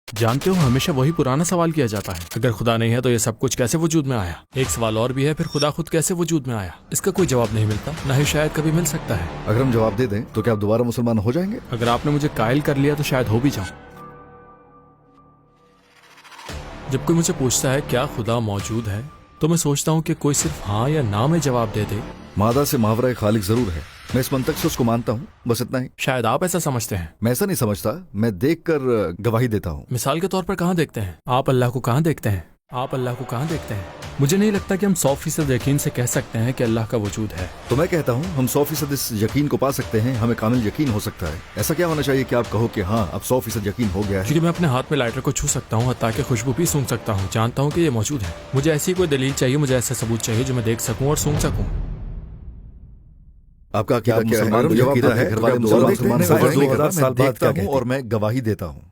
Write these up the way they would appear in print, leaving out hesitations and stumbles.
जानते हो हमेशा वही पुराना सवाल किया जाता है, अगर खुदा नहीं है तो ये सब कुछ कैसे वजूद में आया। एक सवाल और भी है, फिर खुदा खुद कैसे वजूद में आया। इसका कोई जवाब नहीं मिलता, ना ही शायद कभी मिल सकता है। अगर हम जवाब दे दें तो क्या आप दोबारा मुसलमान हो जाएंगे? अगर आपने मुझे कायल कर लिया तो शायद हो भी जाऊं। जब कोई मुझे पूछता है क्या खुदा मौजूद है, तो मैं सोचता हूँ कि कोई सिर्फ हाँ या ना में जवाब दे दे। मादा से मावरा खालिक जरूर है, मैं इस मंतक से उसको मानता हूँ, बस इतना ही। शायद आप ऐसा समझते हैं। मैं ऐसा नहीं समझता, मैं देखकर गवाही देता हूँ। मिसाल के तौर पर कहाँ देखते हैं आप अल्लाह को? कहाँ देखते हैं आप अल्लाह को? कहाँ देखते हैं? मुझे नहीं लगता कि हम 100% यकीन से कह सकते हैं कि अल्लाह का वजूद है। तो मैं कहता हूँ हम 100% इस यकीन को पा सकते हैं, हमें कामिल यकीन हो सकता है। ऐसा क्या होना चाहिए कि आप कहो कि हाँ अब 100% यकीन हो गया है? क्योंकि मैं अपने हाथ में लाइटर को छू सकता हूँ, ताकि खुशबू भी सूंघ सकता हूँ, जानता हूँ कि ये मौजूद है। मुझे ऐसी कोई दलील चाहिए, मुझे ऐसा सबूत चाहिए जो मैं देख सकूँ और सूंघ सकूँ। आपका क्या मुसलमान है? घर वाले मुसलमान 2000 साल बाद क्या कहते हैं? और मैं गवाही देता हूँ।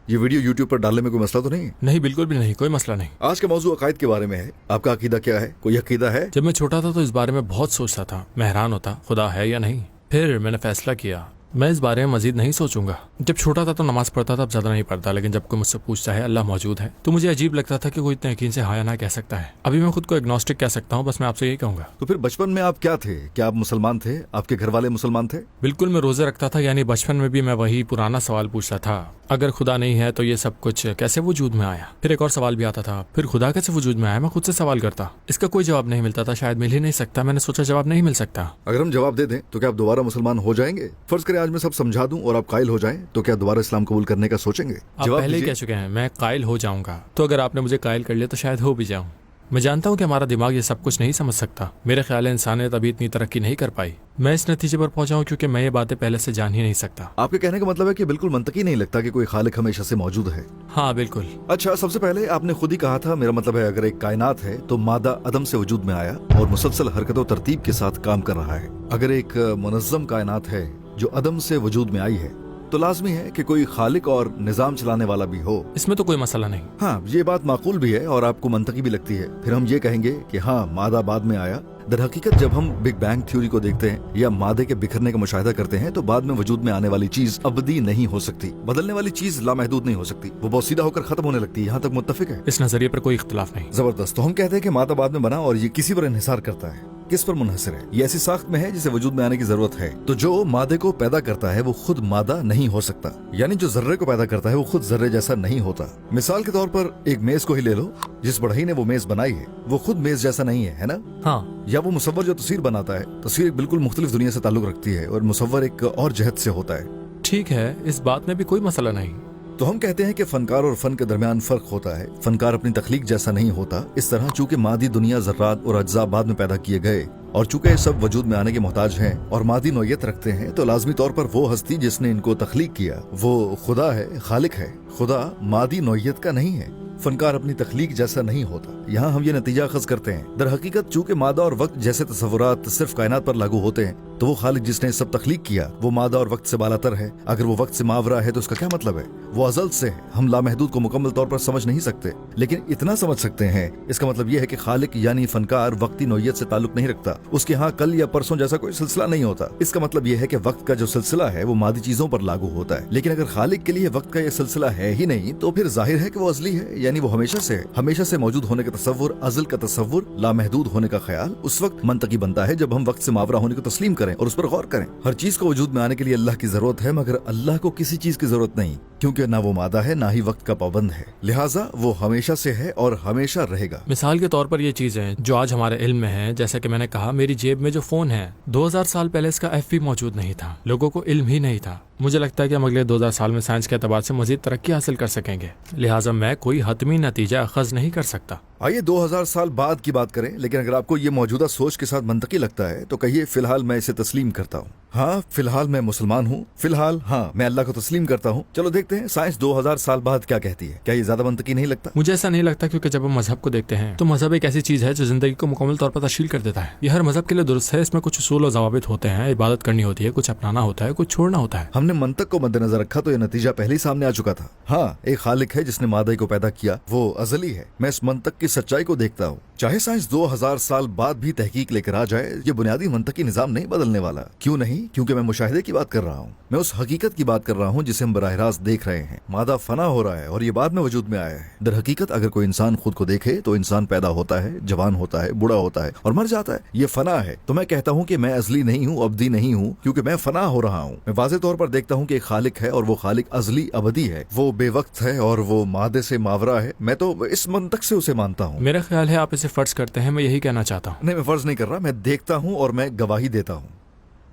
ये वीडियो YouTube पर डालने में कोई मसला तो नहीं? नहीं, बिल्कुल भी नहीं, कोई मसला नहीं। आज का मौजूद अकायद के बारे में है। आपका अकीदा क्या है? कोई अकीदा है? जब मैं छोटा था तो इस बारे में बहुत सोचता था, मैं हैरान होता खुदा है या नहीं। फिर मैंने फैसला किया मैं इस बारे में मजीद नहीं सोचूंगा। जब छोटा था तो नमाज पढ़ता था, अब ज्यादा नहीं पढ़ता, लेकिन जब कोई मुझसे पूछता है अल्लाह मौजूद है तो मुझे अजीब लगता था कि कोई इतने यकीन से हाँ या ना कह सकता है। अभी मैं खुद को एग्नोस्टिक कह सकता हूँ, बस मैं आपसे यही कहूंगा। तो फिर बचपन में आप क्या थे? क्या आप मुसलमान थे? आपके घर वाले मुसलमान थे? बिल्कुल, मैं रोजे रखता था, यानी बचपन में भी मैं वही पुराना सवाल पूछता था, अगर खुदा नहीं है तो ये सब कुछ कैसे वजूद में आया। फिर एक और सवाल भी आता था, फिर खुदा कैसे वजूद में आया। मैं खुद से सवाल करता, इसका कोई जवाब नहीं मिलता था, शायद मिल ही नहीं सकता। मैंने सोचा जवाब नहीं मिल सकता। अगर हम जवाब दे दें तो क्या आप दोबारा मुसलमान हो जाएंगे? फर्ज करें आज मैं सब समझा दूं और आप कायल हो जाएं, तो क्या दोबारा इस्लाम कबूल करने का सोचेंगे? आप पहले ही कह चुके हैं मैं कायल हो जाऊंगा, तो अगर आपने मुझे कायल कर लिया तो शायद हो भी जाऊं। मैं जानता हूं कि हमारा दिमाग ये सब कुछ नहीं समझ सकता। मेरे ख्याल है इंसानियत अभी इतनी तरक्की नहीं कर पाई। मैं इस नतीजे पर पहुंचा हूं क्योंकि मैं ये बातें पहले से जान ही नहीं सकता। आपके कहने का मतलब है कि बिल्कुल मंतकी नहीं लगता कि कोई खालिक हमेशा से मौजूद है? हाँ बिल्कुल। अच्छा, सबसे पहले आपने खुद ही कहा था, मेरा मतलब है अगर एक कायनात है तो मादा अदम से वजूद में आया और मुसलसल हरकत और तरतीब के साथ काम कर रहा है। अगर एक मुनज़्ज़म कायनात है जो अदम से वजूद में आई है तो लाजमी है कि कोई खालिक और निजाम चलाने वाला भी हो। इसमें तो कोई मसला नहीं। हाँ, ये बात माकूल भी है और आपको मंतकी भी लगती है। फिर हम ये कहेंगे कि हाँ मादा बाद में आया। दर हकीकत जब हम बिग बैंग थ्योरी को देखते हैं या मादे के बिखरने का मुशाहिदा करते हैं तो बाद में वजूद में आने वाली चीज अबदी नहीं हो सकती, बदलने वाली चीज लामहदूद नहीं हो सकती, वो बहुत सीधा होकर खत्म होने लगती है। यहाँ तक मुत्तफिक है? इस नजरिए पर कोई इख्तिलाफ नहीं। जबरदस्त। तो हम कहते हैं कि मादा बाद में बना और ये किसी पर इन्हिसार करता है। किस पर मुनहसर है? ये ऐसी साख्त में है जिसे वजूद में आने की जरूरत है। तो जो मादे को पैदा करता है वो खुद मादा नहीं हो सकता, यानी जो जर्रे को पैदा करता है वो खुद जर्रे जैसा नहीं होता। मिसाल के तौर पर एक मेज को ही ले लो, जिस बढ़ई ने वो मेज बनाई है वो खुद मेज जैसा नहीं है ना? हाँ। या वो मुसव्वर जो तस्वीर बनाता है, तस्वीर एक बिल्कुल मुख्तलिफ दुनिया से ताल्लुक रखती है और मुसव्वर एक और जहत से होता है। ठीक है, इस बात में भी कोई मसला नहीं। तो हम कहते हैं कि फनकार और फन के दरमियान फर्क होता है। फनकार अपनी तख्लीक जैसा नहीं होता। इस तरह चूंकि मादी दुनिया ज़र्रात और अज्जा बाद में पैदा किए गए और चूंकि ये सब वजूद में आने के मोहताज हैं और मादी नौयत रखते हैं, तो लाजमी तौर पर वो हस्ती जिसने इनको तख्लीक किया वो खुदा है, खालिक है। खुदा मादी नौयत का नहीं है। फनकार अपनी तख्लीक जैसा नहीं होता। यहाँ हम ये नतीजा अखज करते हैं, दर हकीकत चूंकि मादा और वक्त जैसे तसव्वुरात सिर्फ कायनात पर लागू होते हैं, तो वो खालिक जिसने सब तख्लीक किया वो मादा और वक्त से बालातर है। अगर वो वक्त से मावरा है तो उसका क्या मतलब है? वो अजल से है। हम लामहदूद को मुकम्मल तौर पर समझ नहीं सकते, लेकिन इतना समझ सकते हैं, इसका मतलब यह है कि खालिक यानी फनकार वक्ती नौयत से ताल्लुक नहीं रखता। उसके यहाँ कल या परसों जैसा कोई सिलसिला नहीं होता। इसका मतलब यह है कि वक्त का जो सिलसिला है वो मादी चीजों पर लागू होता है। लेकिन अगर खालिक के लिए वक्त का यह सिलसिला है ही नहीं, तो फिर जाहिर है कि वो अजली है, यानी वो हमेशा से मौजूद होने का तसव्वुर, अज़ल का तसव्वुर, लामहदूद होने का ख्याल उस वक्त मंतकी बनता है जब हम वक्त से मावरा होने को तस्लीम करें और उस पर गौर करें। हर चीज को वजूद में आने के लिए अल्लाह की जरूरत है, मगर अल्लाह को किसी चीज की जरूरत नहीं, क्योंकि ना वो मादा है ना ही वक्त का पाबंद है, लिहाजा वो हमेशा से है और हमेशा रहेगा। मिसाल के तौर पर ये चीजें जो आज हमारे इल्म में है, जैसा कि मैंने कहा मेरी जेब में जो फोन है, 2000 साल पहले इसका एफ मौजूद नहीं था, लोगों को इल्म ही नहीं था। मुझे लगता है कि हम अगले 2000 साल में साइंस के एतबार से मजीद तरक्की हासिल कर सकेंगे, लिहाजा मैं कोई हतमी नतीजा अखज नहीं कर सकता। आइए 2000 साल बाद की बात करें, लेकिन अगर आपको ये मौजूदा सोच के साथ मंतकी लगता है तो कहिए फिलहाल मैं इसे तस्लीम करता हूँ। हाँ, फिलहाल मैं मुसलमान हूँ, फिलहाल हाँ मैं अल्लाह को तस्लीम करता हूँ। चलो देखते हैं साइंस 2000 साल बाद क्या कहती है। क्या ये ज्यादा मंतकी नहीं लगता? मुझे ऐसा नहीं लगता, क्योंकि जब हम मजहब को देखते हैं तो मजहब एक ऐसी चीज है जो जिंदगी को मुकम्मल तौर पर तश्कील कर देता है। ये हर मजहब के लिए दुरुस्त है। इसमें कुछ उसूल और ज़वाबित होते हैं, इबादत करनी होती है, कुछ अपनाना होता है, कुछ छोड़ना होता है। हमने मंतक को मद्देनजर रखा तो ये नतीजा पहले ही सामने आ चुका था। हाँ, एक खालिक है जिसने मादा को पैदा किया, वो अजली है। मैं इस मंतक की सच्चाई को देखता हूँ। चाहे साइंस 2000 साल बाद भी तहकीक लेकर आ जाए, ये बुनियादी मंतकी निजाम नहीं बदलने वाला। क्यों नहीं? क्योंकि मैं मुशाहिदे की बात कर रहा हूँ, मैं उस हकीकत की बात कर रहा हूँ जिसे हम बराह रास्त देख रहे हैं। मादा फना हो रहा है और ये बाद में वजूद में आया है। दर हकीकत अगर कोई इंसान खुद को देखे तो इंसान पैदा होता है, जवान होता है, बूढ़ा होता है और मर जाता है। ये फना है। तो मैं कहता हूँ कि मैं अजली नहीं हूँ, अबदी नहीं हूँ, क्योंकि मैं फना हो रहा हूँ। मैं वाज़ेह तौर पर देखता हूँ कि एक खालिक है और वो खालिक अजली अबदी है, वो बेवक्त है और वो मादे से मावरा है। मैं तो इस मंतक से उसे मानता हूँ। मेरा ख्याल है आप इसे फर्ज करते हैं, मैं यही कहना चाहता हूँ। नहीं, मैं फर्ज नहीं कर रहा, मैं देखता हूँ और मैं गवाही देता हूँ।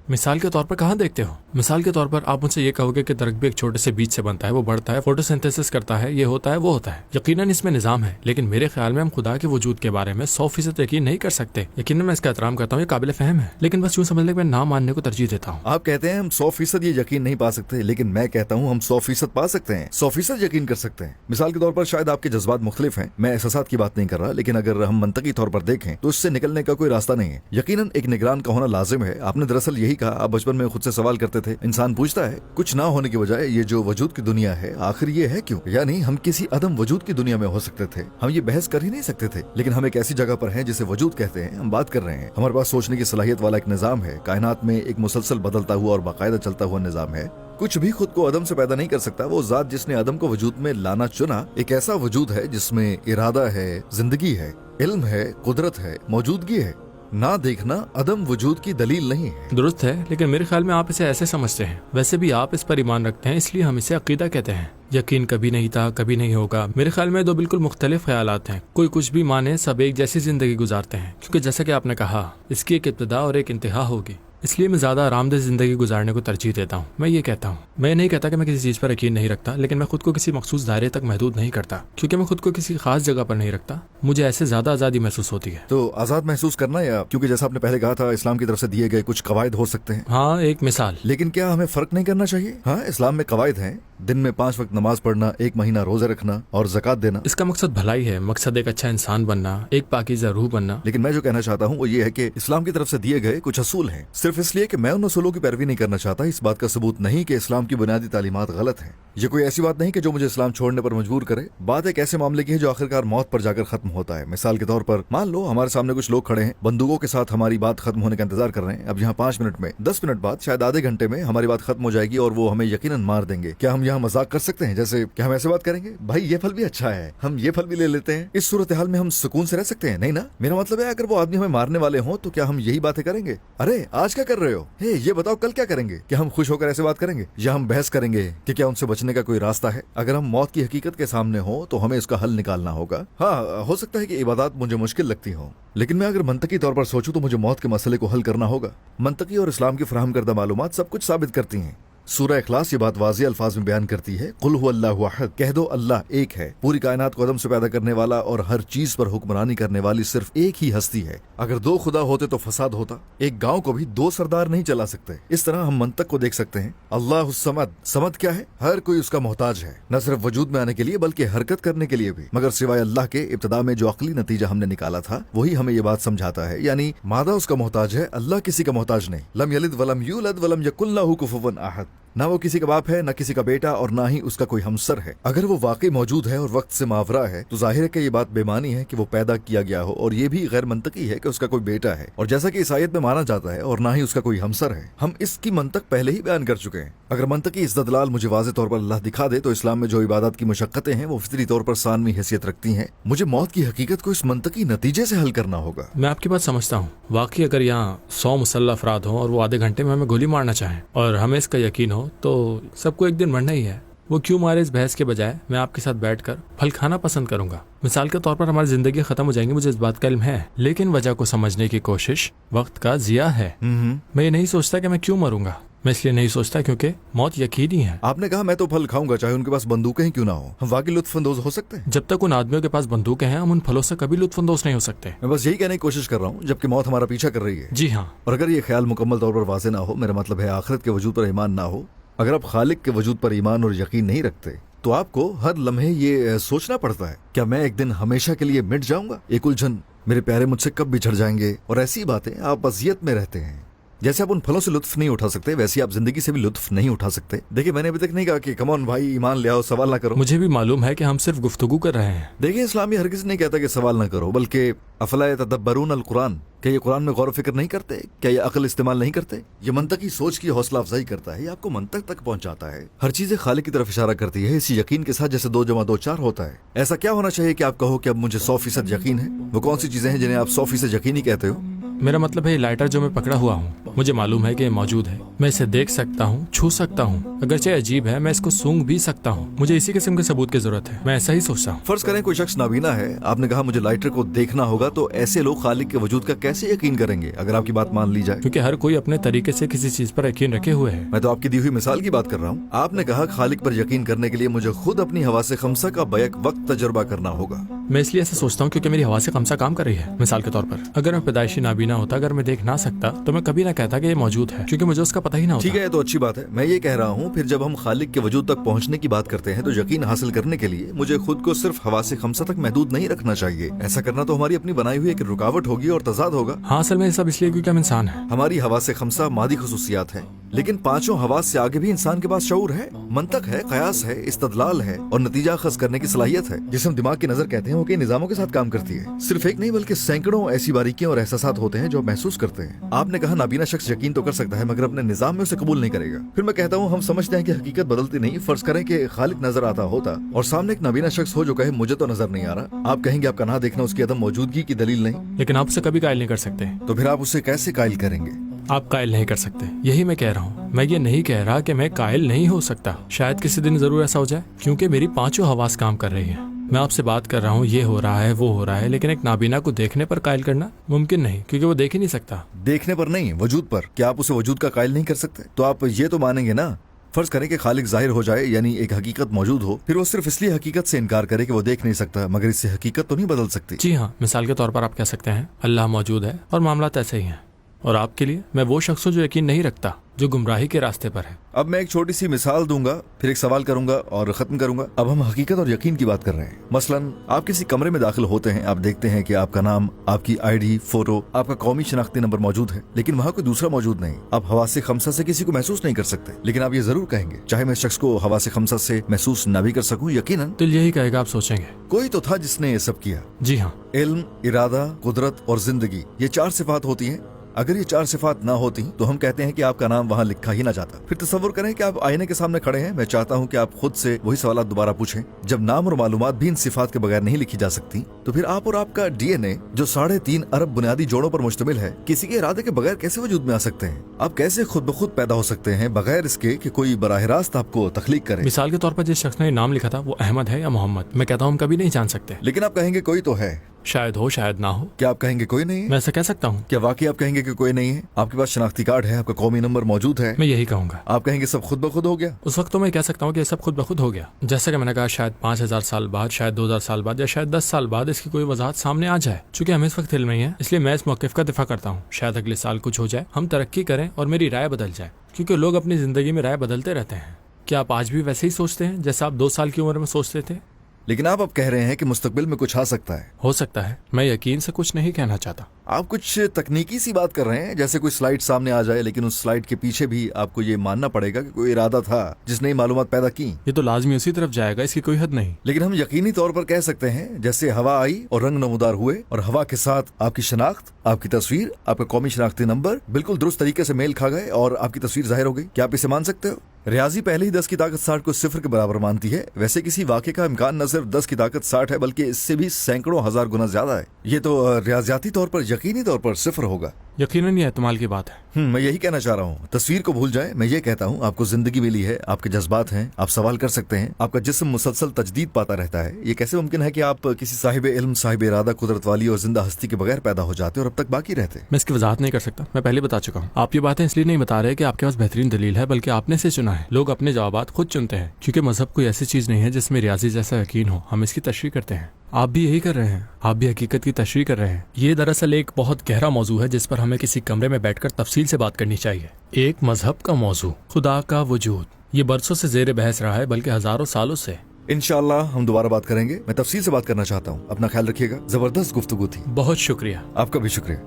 मिसाल के तौर पर कहाँ देखते हो? मिसाल के तौर पर आप मुझसे ये कहोगे कि दरख्त भी एक छोटे से बीज से बनता है, वो बढ़ता है, फोटोसिंथेसिस करता है, ये होता है, वो होता है। यकीनन इसमें निजाम है, लेकिन मेरे ख्याल में हम खुदा के वजूद के बारे में 100% यकीन नहीं कर सकते। यकीनन मैं इसका एहतराम करता हूँ, ये काबिल फहम है, लेकिन बस यूँ समझ लें कि मैं ना मानने को तरजीह देता हूँ। आप कहते हैं हम 100% ये यकीन नहीं पा सकते, लेकिन मैं कहता हूँ हम 100% पा सकते हैं, 100% यकीन कर सकते हैं। मिसाल के तौर पर शायद आपके जज्बात मुख्तलिफ हैं, मैं एहसासात की बात नहीं कर रहा, लेकिन अगर हम मंतकी तौर पर देखें तो इससे निकलने का कोई रास्ता नहीं है। यकीनन एक निगरान का होना लाजिम है। आपने दरअसल यही कहा, आप बचपन में खुद से सवाल करते थे। इंसान पूछता है कुछ ना होने की बजाय ये जो वजूद की दुनिया है आखिर ये है क्यों? यानी हम किसी अदम वजूद की दुनिया में हो सकते थे, हम ये बहस कर ही नहीं सकते थे, लेकिन हम एक ऐसी जगह पर हैं जिसे वजूद कहते हैं। हम बात कर रहे हैं, हमारे पास सोचने की सलाहियत वाला एक निजाम है। कायनात में एक मुसलसल बदलता हुआ और बाकायदा चलता हुआ निजाम है। कुछ भी खुद को अदम से पैदा नहीं कर सकता। वो जात जिसने अदम को वजूद में लाना चुना एक ऐसा वजूद है जिसमें इरादा है, जिंदगी है, इल्म है, कुदरत है, मौजूदगी है। ना देखना अदम वजूद की दलील नहीं है। दुरुस्त है, लेकिन मेरे ख्याल में आप इसे ऐसे समझते हैं। वैसे भी आप इस पर ईमान रखते हैं, इसलिए हम इसे अकीदा कहते हैं। यकीन कभी नहीं था, कभी नहीं होगा। मेरे ख्याल में दो बिल्कुल मुख्तलिफ ख्यालात हैं। कोई कुछ भी माने, सब एक जैसी जिंदगी गुजारते हैं, क्योंकि जैसा कि आपने कहा इसकी एक इब्तिदा और एक इंतहा होगी। इसलिए मैं ज्यादा आरामदेह जिंदगी गुजारने को तरजीह देता हूँ। मैं ये कहता हूँ, मैं नहीं कहता कि मैं किसी चीज पर यकीन नहीं रखता, लेकिन मैं खुद को किसी मखसूस दायरे तक महदूद नहीं करता, क्योंकि मैं खुद को किसी खास जगह पर नहीं रखता। मुझे ऐसे ज्यादा आजादी महसूस होती है। तो आजाद महसूस करना, या क्योंकि जैसा आपने पहले कहा था इस्लाम की तरफ से दिए गए कुछ कवायद हो सकते हैं। हाँ, एक मिसाल। लेकिन क्या हमें फर्क नहीं करना चाहिए? हाँ, इस्लाम में कवायद हैं, दिन में 5 वक्त नमाज पढ़ना, 1 महीना रोजे रखना और ज़कात देना। इसका मकसद भलाई है, मकसद एक अच्छा इंसान बनना, एक पाकीज़ा रूह बनना। लेकिन मैं जो कहना चाहता हूँ वो ये है कि इस्लाम की तरफ से दिए गए कुछ असूल हैं। सिर्फ इसलिए कि मैं उन असूलों की पैरवी नहीं करना चाहता, इस बात का सबूत नहीं कि इस्लाम की बुनियादी तालीमात गलत हैं। ये कोई ऐसी बात नहीं कि जो मुझे इस्लाम छोड़ने पर मजबूर करे। बात एक ऐसे मामले की है जो आखिरकार मौत पर जाकर खत्म होता है। मिसाल के तौर पर मान लो हमारे सामने कुछ लोग खड़े हैं, बंदूकों के साथ हमारी बात खत्म होने का इंतजार कर रहे हैं। अब यहाँ 5 मिनट में, 10 मिनट बाद, शायद आधे घंटे में हमारी बात खत्म हो जाएगी और वो हमें यकीनन मार देंगे। क्या हम यहाँ मजाक कर सकते हैं? जैसे क्या हम ऐसे बात करेंगे, भाई ये फल भी अच्छा है, हम ये फल भी ले लेते हैं? इस सूरत हाल में हम सुकून से रह सकते हैं? नहीं ना। मेरा मतलब है अगर वो आदमी हमें मारने वाले हों तो क्या हम यही बातें करेंगे? अरे आज क्या कर रहे हो, हे ये बताओ कल क्या करेंगे? क्या हम खुश होकर ऐसे बात करेंगे, या हम बहस करेंगे कि क्या उनसे बचने का कोई रास्ता है? अगर हम मौत की हकीकत के सामने हो तो हमें इसका हल निकालना होगा। हाँ, हो सकता है कि इबादत मुझे मुश्किल लगती हो, लेकिन मैं अगर मंतकी तौर पर सोचूं तो मुझे मौत के मसले को हल करना होगा। मंतकी और इस्लाम की फराहम करदा मालूमात सब कुछ साबित करती हैं। सूरह इखलास ये बात वाज़ेह अल्फाज में बयान करती है, कुल हु अल्लाहु अहद, कह दो अल्लाह एक है। पूरी कायनात को अदम से पैदा करने वाला और हर चीज पर हुक्मरानी करने वाली सिर्फ एक ही हस्ती है। अगर 2 खुदा होते तो फसाद होता। एक गांव को भी 2 सरदार नहीं चला सकते। इस तरह हम मंतक को देख सकते हैं। अल्लाह समद, समद क्या है? हर कोई उसका मोहताज है, न सिर्फ वजूद में आने के लिए बल्कि हरकत करने के लिए भी। मगर सिवाय अल्लाह के इब्तिदा में जो अकली नतीजा हमने निकाला था वही हमें ये बात समझाता है, यानी मादा उसका मोहताज है, अल्लाह किसी का मोहताज नहीं। लम यलिद वलम यूलद वलम यकुल लहू कुफुवन अहद। ना वो किसी का बाप है, न किसी का बेटा, और ना ही उसका कोई हमसर है। अगर वो वाकई मौजूद है और वक्त से मावरा है तो जाहिर है कि ये बात बेमानी है कि वो पैदा किया गया हो, और ये भी गैर मंतकी है कि उसका कोई बेटा है, और जैसा कि इस आयत में माना जाता है, और ना ही उसका कोई हमसर है। हम इसकी मंतक पहले ही बयान कर चुके हैं। अगर मंतकी इस्तदलाल मुझे वाज़ेह तौर पर अल्लाह दिखा दे तो इस्लाम में जो इबादत की मुशक्कतें हैं वो फितरी तौर पर सानवी हैसियत रखती हैं। मुझे मौत की हकीकत को इस मंतकी नतीजे से हल करना होगा। मैं आपकी बात समझता हूँ। वाकई अगर यहाँ 100 मुसल्लह अफराद हों और वो आधे घंटे में हमें गोली मारना चाहें और हमें इसका यकीन हो तो सबको एक दिन मरना ही है। वो क्यों मारे, इस बहस के बजाय मैं आपके साथ बैठकर फल खाना पसंद करूंगा। मिसाल के तौर पर हमारी जिंदगी खत्म हो जाएंगी, मुझे इस बात का इल्म है, लेकिन वजह को समझने की कोशिश वक्त का जिया है। मैं ये नहीं सोचता कि मैं क्यों मरूंगा। मैं इसलिए नहीं सोचता क्योंकि मौत यकीनी है। आपने कहा मैं तो फल खाऊंगा चाहे उनके पास बंदूकें ही क्यों ना हो। हम वाकई लुत्फअंदोज हो सकते हैं। जब तक उन आदमियों के पास बंदूकें हैं हम उन फलों से कभी लुत्फअंदोज नहीं हो सकते। मैं बस यही कहने की कोशिश कर रहा हूँ, जबकि मौत हमारा पीछा कर रही है। जी हाँ। और अगर ये ख्याल मुकम्मल तौर पर वाज़ेह ना हो, मेरा मतलब है आखिरत के वजूद पर ईमान ना हो, अगर आप खालिक के वजूद पर ईमान और यकीन नहीं रखते तो आपको हर लम्हे ये सोचना पड़ता है, क्या मैं एक दिन हमेशा के लिए मिट जाऊंगा? एक उलझन, मेरे प्यारे मुझसे कब बिछड़ जाएंगे, और ऐसी बातें आप अज़ियत में रहते हैं। जैसे आप उन फलों से लुत्फ नहीं उठा सकते, वैसे आप जिंदगी से भी लुत्फ नहीं उठा सकते। देखिए, मैंने अभी तक नहीं कहा कि कम ऑन भाई ईमान ले आओ, सवाल ना करो। मुझे भी मालूम है कि हम सिर्फ गुफ्तगू कर रहे हैं। देखिए, इस्लामी हर किसी नहीं कहता कि सवाल ना करो, बल्कि अफला यतदब्बरून अल कुरान, क्या ये कुरान में गौर फिक्र नहीं करते? क्या ये अकल इस्तेमाल नहीं करते? ये मंतकी सोच की हौसला अफजाई करता है, ये आपको मंतक तक पहुंचाता है। हर चीजें खालिक की तरफ इशारा करती है, इसी यकीन के साथ जैसे 2 + 2 4 होता है। ऐसा क्या होना चाहिए कि आप कहो कि अब मुझे 100% यकीन है? वो कौन सी चीजें हैं जिन्हें आप 100% यकीनी कहते हो? मेरा मतलब है ये लाइटर जो मैं पकड़ा हुआ हूँ, मुझे मालूम है कि ये मौजूद है। मैं इसे देख सकता हूँ, छू सकता हूँ, अगरचे अजीब है मैं इसको सूंघ भी सकता हूँ। मुझे इसी किस्म के सबूत की जरूरत है। मैं ऐसा ही सोचता हूँ। फर्ज करें कोई शख्स नाबीना है, आपने कहा मुझे लाइटर को देखना होगा, तो ऐसे लोग खालिक के वजूद का कैसे यकीन करेंगे अगर आपकी बात मान ली जाए? क्योंकि हर कोई अपने तरीके से किसी चीज पर यकीन रखे हुए है। मैं तो आपकी दी हुई मिसाल की बात कर रहा हूँ। आपने कहा खालिक पर यकीन करने के लिए मुझे खुद अपनी हवासे खमसा का बैक वक्त तजुर्बा करना होगा। मैं इसलिए ऐसा सोचता हूँ क्योंकि मेरी हवा से कमसा काम कर रही है। मिसाल के तौर पर अगर मैं पैदाइशी नाबीना होता, अगर मैं देख ना सकता, तो मैं कभी ना कहता कि ये मौजूद है, क्योंकि मुझे उसका पता ही ना होता। ठीक है, तो अच्छी बात है। मैं ये कह रहा हूँ, फिर जब हम खालिक के वजूद तक पहुँचने की बात करते हैं तो यकीन हासिल करने के लिए मुझे खुद को सिर्फ हवासे खमसा तक महदूद नहीं रखना चाहिए। ऐसा करना तो हमारी अपनी बनाई हुई एक रुकावट होगी और तजाद होगा। हाँ, असल में ये सब इसलिए क्योंकि हम इंसान हैं। हमारी हवासे खमसा मादी खसूसियात है, लेकिन 5 हवास से आगे भी इंसान के पास शऊर है, मंतक है, कयास है, इस्तदलाल है और नतीजा अखज़ करने की सलाहियत है, जिसे हम दिमाग की नजर कहते हैं। वो कई निजामों के साथ काम करती है। सिर्फ एक नहीं बल्कि सैकड़ों ऐसी बारीकियां और एहसासात होते हैं जो आप महसूस करते हैं। आपने कहा नाबीना शख्स यकीन तो कर सकता है मगर अपने निजाम में उसे कबूल नहीं करेगा। फिर मैं कहता हूँ हम समझते हैं कि हकीकत बदलती नहीं। फर्ज करें कि खालिक नजर आता होता और सामने एक नाबीना शख्स हो जो कहे मुझे तो नजर नहीं आ रहा, आप कहेंगे आपका ना देखना उसकी अदम मौजूदगी की दलील नहीं। लेकिन आप उसे कभी कायल नहीं कर सकते। तो फिर आप उसे कैसे कायल करेंगे? आप कायल नहीं कर सकते, यही मैं कह रहा हूँ। मैं ये नहीं कह रहा कि मैं कायल नहीं हो सकता। शायद किसी दिन जरूर ऐसा हो जाए, क्योंकि मेरी 5 हवास काम कर रही है। मैं आपसे बात कर रहा हूँ, ये हो रहा है, वो हो रहा है, लेकिन एक नाबीना को देखने पर कायल करना मुमकिन नहीं, क्योंकि वो देख ही नहीं सकता। देखने पर नहीं, वजूद पर। क्या आप उसे वजूद का कायल नहीं कर सकते? तो आप ये तो मानेंगे ना, फर्ज करें कि खालिक जाहिर हो जाए, यानी एक हकीकत मौजूद हो, फिर वो सिर्फ इसलिए हकीकत से इनकार करे कि वो देख नहीं सकता, मगर इससे हकीकत तो नहीं बदल सकती। जी हाँ, मिसाल के तौर पर आप कह सकते हैं अल्लाह मौजूद है और मामलात ऐसे ही हैं। और आपके लिए मैं वो शख्स हूँ जो यकीन नहीं रखता, जो गुमराही के रास्ते पर है। अब मैं एक छोटी सी मिसाल दूंगा, फिर एक सवाल करूंगा और खत्म करूंगा। अब हम हकीकत और यकीन की बात कर रहे हैं। मसलन आप किसी कमरे में दाखिल होते हैं, आप देखते हैं कि आपका नाम, आपकी आईडी, फोटो, आपका कौमी शनाख्ती नंबर मौजूद है, लेकिन वहाँ कोई दूसरा मौजूद नहीं। आप हवासे खमसा से किसी को महसूस नहीं कर सकते, लेकिन आप ये जरूर कहेंगे, चाहे मैं इस शख्स को हवासे खमसा से महसूस न भी कर सकूं, यकीनन दिल यही कहेगा, आप सोचेंगे कोई तो था जिसने ये सब किया। जी हाँ, इल्म, इरादा, कुदरत और जिंदगी, ये 4 सिफात होती हैं। अगर ये 4 सिफात ना होती तो हम कहते हैं कि आपका नाम वहाँ लिखा ही ना जाता। फिर तसव्वुर करें कि आप आईने के सामने खड़े हैं। मैं चाहता हूँ कि आप खुद से वही सवाल दोबारा पूछें। जब नाम और मालूमात भी इन सिफात के बगैर नहीं लिखी जा सकती, तो फिर आप और आपका डीएनए जो 3.5 अरब बुनियादी जोड़ों पर मुश्तमिल है, किसी के इरादे के बगैर कैसे वजूद में आ सकते हैं? आप कैसे खुद ब खुद पैदा हो सकते हैं बगैर इसके कि कोई बराह रास्त आपको तख्लीक करे? मिसाल के तौर पर जिस शख्स ने नाम लिखा था वो अहमद है या मोहम्मद, मैं कहता हूँ हम कभी नहीं जान सकते। लेकिन आप कहेंगे कोई तो है। शायद हो, शायद ना हो। क्या आप कहेंगे कोई नहीं है? मैं ऐसा कह सकता हूँ। क्या वाकई आप कहेंगे कि कोई नहीं है? आपके पास शनाख्ती कार्ड है, आपका कौमी नंबर मौजूद है। मैं यही कहूंगा। आप कहेंगे सब खुद ब खुद हो गया? उस वक्त तो मैं कह सकता हूँ कि सब खुद ब खुद हो गया। जैसा कि मैंने कहा, शायद 5000 साल बाद, शायद 2000 साल बाद, या शायद 10 साल बाद इसकी कोई वजाहत सामने आ जाए। चूंकि हम इस वक्त इल्म में ही हैं, इसलिए मैं इस मौक़िफ़ का दिफा करता हूँ। शायद अगले साल कुछ हो जाए, हम तरक्की करें और मेरी राय बदल जाए, क्योंकि लोग अपनी जिंदगी में राय बदलते रहते हैं। क्या आप आज भी वैसे ही सोचते हैं जैसा आप 2 साल की उम्र में सोचते थे? लेकिन आप अब कह रहे हैं कि मुस्तकबिल में कुछ आ सकता है। हो सकता है। मैं यकीन से कुछ नहीं कहना चाहता। आप कुछ तकनीकी सी बात कर रहे हैं, जैसे कोई स्लाइड सामने आ जाए, लेकिन उस स्लाइड के पीछे भी आपको ये मानना पड़ेगा कि कोई इरादा था जिसने ये मालूमात पैदा की। ये तो लाजमी उसी तरफ जाएगा, इसकी कोई हद नहीं। लेकिन हम यकीनी तौर पर कह सकते हैं जैसे हवा आई और रंग नमूदार हुए, और हवा के साथ आपकी शनाख्त, आपकी तस्वीर, आपका कौमी शनाख्ती नंबर बिल्कुल दुरुस्त तरीके से मेल खा गए और आपकी तस्वीर जाहिर हो गई। क्या आप इसे मान सकते हो? रियाजी पहले ही 10 की ताकत 60 को 0 के बराबर मानती है। वैसे किसी वाक़े का इम्कान न सिर्फ 10 की ताकत 60 है, बल्कि इससे भी सैकड़ों हजार गुना ज्यादा है। ये तो रियाजियाती तौर पर, यकीनी तौर पर 0 होगा। यकीनन ये एहतमाल की बात है। मैं यही कहना चाह रहा हूँ, तस्वीर को भूल जाए। मैं ये कहता हूँ आपको जिंदगी मिली है, आपके जज्बात हैं, आप सवाल कर सकते हैं, आपका जिस्म मुसलसल तजदीद पाता रहता है। ये कैसे मुमकिन है कि आप किसी साहिब इल्म, साहिब इरादा, कुदरत वाली और जिंदा हस्ती के बगैर पैदा हो जाते और अब तक बाकी रहते? मैं इसकी वजाहत नहीं कर सकता, मैं पहले बता चुका हूँ। आप ये बातें इसलिए नहीं बता रहे कि आपके पास बेहतरीन दलील है, बल्कि आपने से चुना है। लोग अपने जवाबात खुद चुनते हैं, क्योंकि मजहब कोई ऐसी चीज नहीं है जिसमें रियाजी जैसा यकीन हो। हम इसकी तशरीह करते हैं। आप भी यही कर रहे हैं, आप भी हकीकत की तशरीह कर रहे हैं। ये दरअसल एक बहुत गहरा मौजू है जिस पर हमें किसी कमरे में बैठकर तफसील से बात करनी चाहिए। एक मजहब का मौजू, खुदा का वजूद, ये बरसों से जेर बहस रहा है, बल्कि हजारों सालों से। इंशाअल्लाह हम दोबारा बात करेंगे। मैं तफसील से बात करना चाहता हूँ। अपना ख्याल रखिएगा। जबरदस्त गुफ्तगू थी। बहुत शुक्रिया। आपका भी शुक्रिया।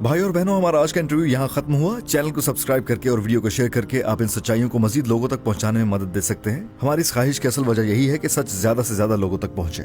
भाई और बहनों, हमारा आज का इंटरव्यू यहाँ खत्म हुआ। चैनल को सब्सक्राइब करके और वीडियो को शेयर करके आप इन सच्चाइयों को मजीद लोगों तक पहुँचाने में मदद दे सकते हैं। हमारी इस ख्वाहिश की असल वजह यही है कि सच ज्यादा से ज्यादा लोगों तक पहुँचे।